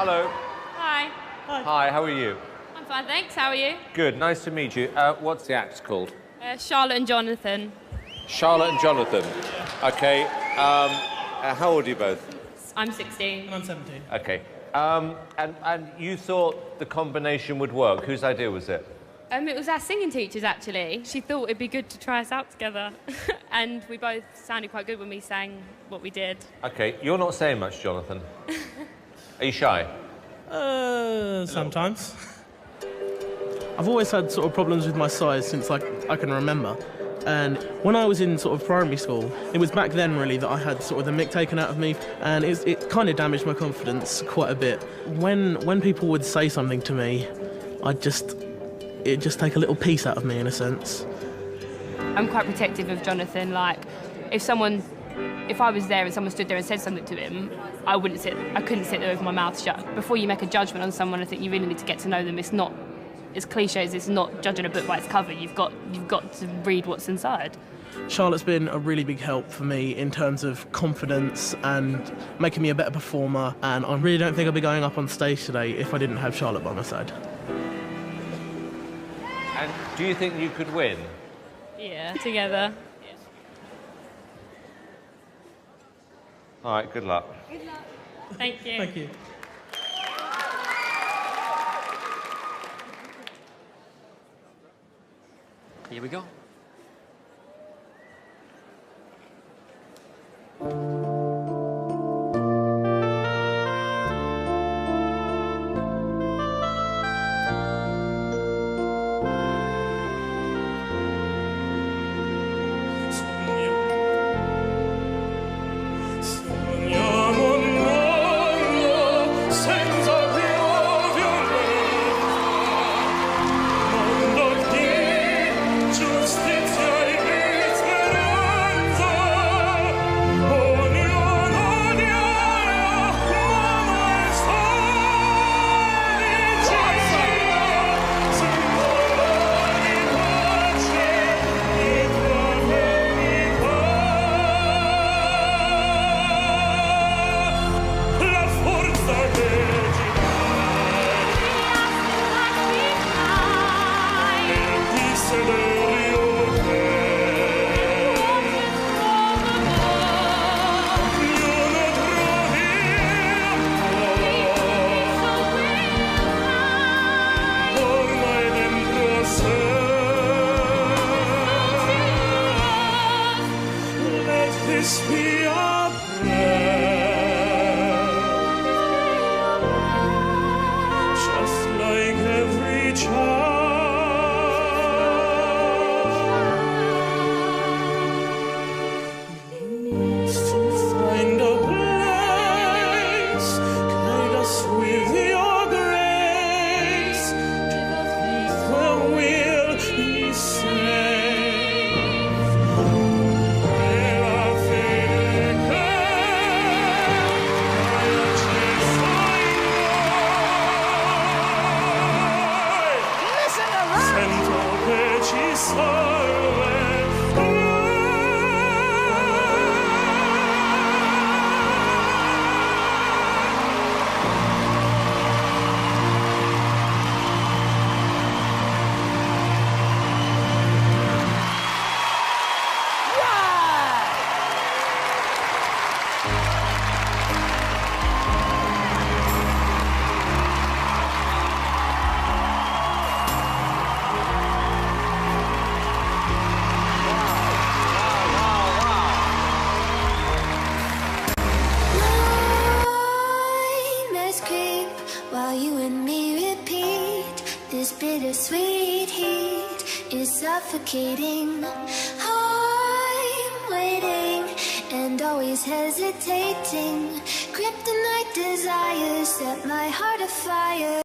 Hello. Hi. Hi, how are you? I'm fine, thanks. How are you? Good, nice to meet you. What's the act called? Charlotte and Jonathan. Charlotte and Jonathan. Okay. How old are you both? I'm 16. And I'm 17. Okay. And you thought the combination would work. Whose idea was it? It was our singing teachers, actually. She thought it'd be good to try us out together. And we both sounded quite good when we sang what we did. Okay, you're not saying much, Jonathan. Are you shy? Sometimes. I've always had sort of problems with my size since I can remember. And when I was in sort of primary school, it was back then really that I had sort of the mick taken out of me, and it kind of damaged my confidence quite a bit. When people would say something to me, it'd just take a little piece out of me in a sense. I'm quite protective of Jonathan. Like, if I was there and someone stood there and said something to him, I couldn't sit there with my mouth shut. Before you make a judgment on someone, I think you really need to get to know them. It's not, as cliche as it's not judging a book by its cover. You've got to read what's inside. Charlotte's been a really big help for me in terms of confidence and making me a better performer, and I really don't think I'd be going up on stage today if I didn't have Charlotte by my side. And do you think you could win? Yeah, together. Yeah. All right, good luck. Good luck. Thank you. Thank you. Here we go. This be our prayer, just like every child needs to find a place. Guide us with your grace to the will be saved. Ci salve. While you and me repeat, this bittersweet heat is suffocating. I'm waiting and always hesitating. Kryptonite desires set my heart afire.